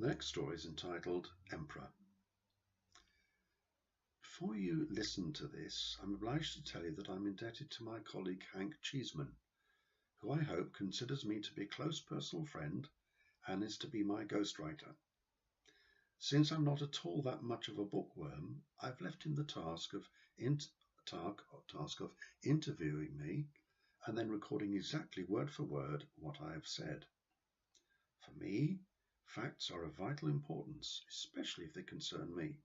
The next story is entitled Emperor. Before you listen to this, I'm obliged to tell you that I'm indebted to my colleague Hank Cheeseman, who I hope considers me to be a close personal friend and is to be my ghostwriter. Since I'm not at all that much of a bookworm, I've left him the task of interviewing me and then recording exactly word for word what I have said. For me, facts are of vital importance, especially if they concern me.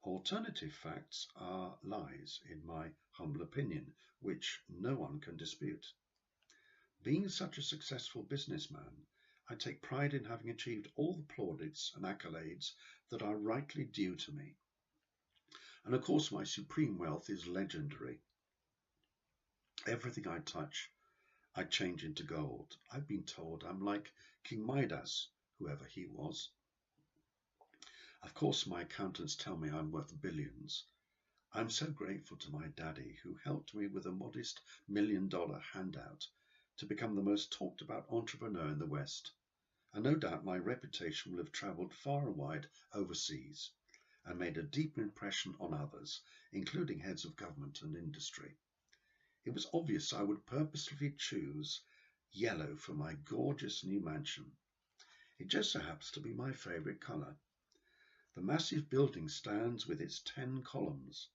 Alternative facts are lies, in my humble opinion, which no one can dispute. Being such a successful businessman, I take pride in having achieved all the plaudits and accolades that are rightly due to me. And of course, my supreme wealth is legendary. Everything I touch, I change into gold. I've been told I'm like King Midas, whoever he was. Of course, my accountants tell me I'm worth billions. I'm so grateful to my daddy, who helped me with a modest $1 million handout to become the most talked about entrepreneur in the West. And no doubt my reputation will have traveled far and wide overseas and made a deep impression on others, including heads of government and industry. It was obvious I would purposely choose yellow for my gorgeous new mansion. It just so happens to be my favorite color. The massive building stands with its 10 columns.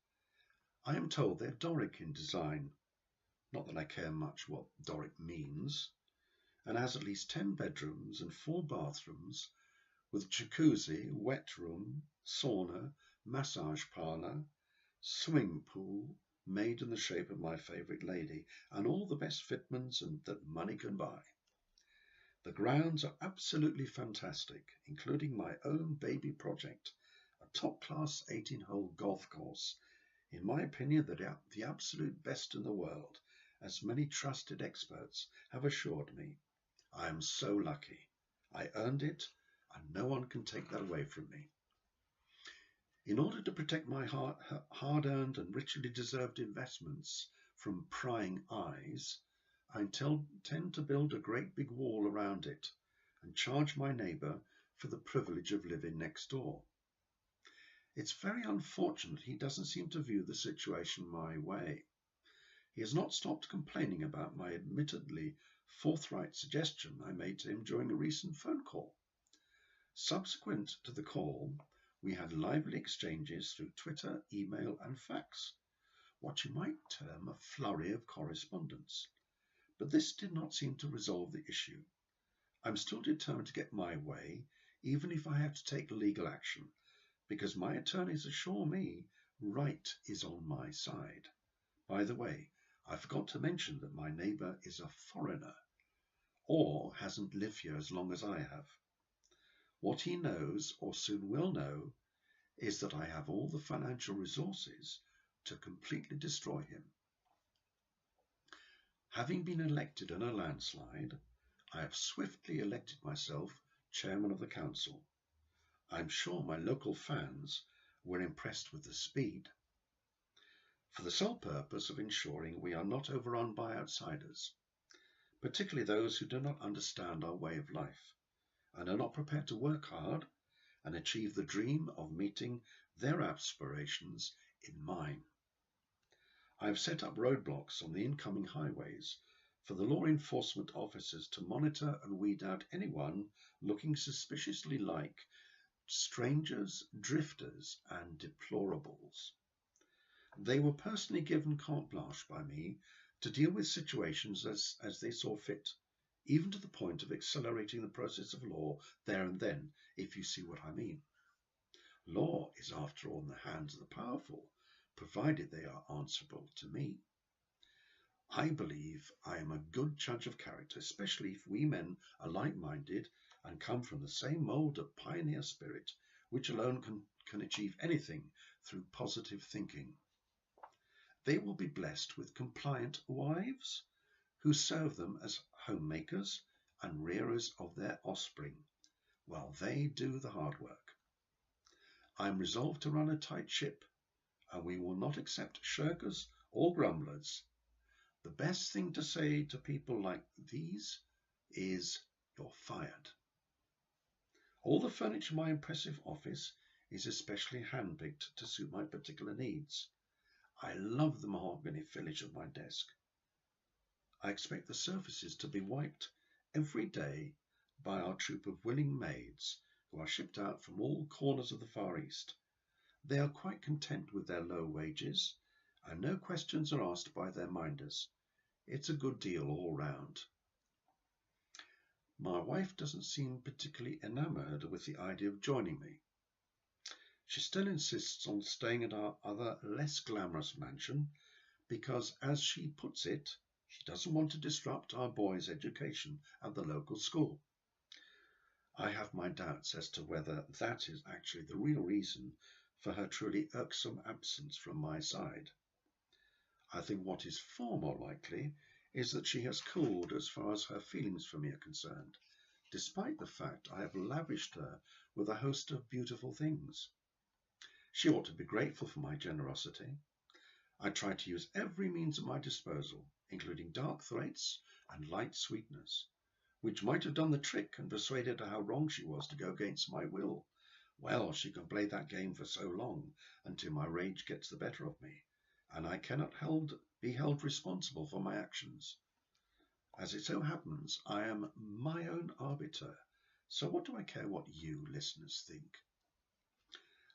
I am told they're Doric in design, not that I care much what Doric means, and has at least 10 bedrooms and 4 bathrooms with jacuzzi, wet room, sauna, massage parlor, swimming pool made in the shape of my favorite lady, and all the best fitments that money can buy. The grounds are absolutely fantastic, including my own baby project, a top-class 18-hole golf course. In my opinion, the absolute best in the world, as many trusted experts have assured me. I am so lucky. I earned it, and no one can take that away from me. In order to protect my hard-earned and richly deserved investments from prying eyes, I intend to build a great big wall around it and charge my neighbor for the privilege of living next door. It's very unfortunate he doesn't seem to view the situation my way. He has not stopped complaining about my admittedly forthright suggestion I made to him during a recent phone call. Subsequent to the call, we had lively exchanges through Twitter, email, and fax, what you might term a flurry of correspondence. But this did not seem to resolve the issue. I'm still determined to get my way, even if I have to take legal action, because my attorneys assure me right is on my side. By the way, I forgot to mention that my neighbor is a foreigner, or hasn't lived here as long as I have. What he knows, or soon will know, is that I have all the financial resources to completely destroy him. Having been elected in a landslide, I have swiftly elected myself chairman of the council. I'm sure my local fans were impressed with the speed, for the sole purpose of ensuring we are not overrun by outsiders, particularly those who do not understand our way of life and are not prepared to work hard and achieve the dream of meeting their aspirations in mine. I have set up roadblocks on the incoming highways for the law enforcement officers to monitor and weed out anyone looking suspiciously like strangers, drifters, and deplorables. They were personally given carte blanche by me to deal with situations as they saw fit, even to the point of accelerating the process of law there and then, if you see what I mean. Law is, after all, in the hands of the powerful, provided they are answerable to me. I believe I am a good judge of character, especially if we men are like-minded and come from the same mold of pioneer spirit, which alone can achieve anything through positive thinking. They will be blessed with compliant wives who serve them as homemakers and rearers of their offspring, while they do the hard work. I am resolved to run a tight ship, and we will not accept shirkers or grumblers. The best thing to say to people like these is, "You're fired." All the furniture in my impressive office is especially hand-picked to suit my particular needs. I love the mahogany finish of my desk. I expect the surfaces to be wiped every day by our troop of willing maids who are shipped out from all corners of the Far East. They are quite content with their low wages, and no questions are asked by their minders. It's a good deal all round. My wife doesn't seem particularly enamored with the idea of joining me. She still insists on staying at our other, less glamorous mansion because, as she puts it, she doesn't want to disrupt our boy's education at the local school. I have my doubts as to whether that is actually the real reason for her truly irksome absence from my side. I think what is far more likely is that she has cooled as far as her feelings for me are concerned, despite the fact I have lavished her with a host of beautiful things. She ought to be grateful for my generosity. I tried to use every means at my disposal, including dark threats and light sweetness, which might have done the trick and persuaded her how wrong she was to go against my will. Well, she can play that game for so long until my rage gets the better of me, and I cannot be held responsible for my actions. As it so happens, I am my own arbiter, so what do I care what you listeners think?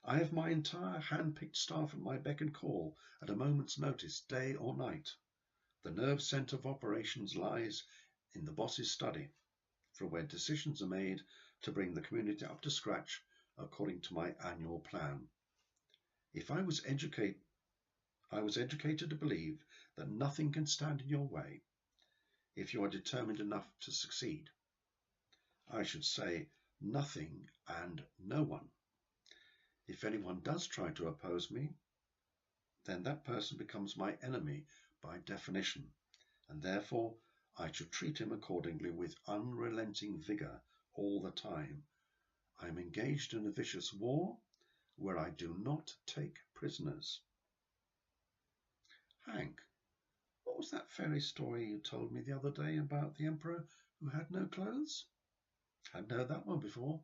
I have my entire hand-picked staff at my beck and call at a moment's notice, day or night. The nerve centre of operations lies in the boss's study, from where decisions are made to bring the community up to scratch according to my annual plan. I was educated to believe that nothing can stand in your way if you are determined enough to succeed. I should say nothing and no one. If anyone does try to oppose me, then that person becomes my enemy by definition, and therefore I should treat him accordingly with unrelenting vigor all the time. I am engaged in a vicious war where I do not take prisoners. Hank, what was that fairy story you told me the other day about the emperor who had no clothes? Hadn't heard that one before.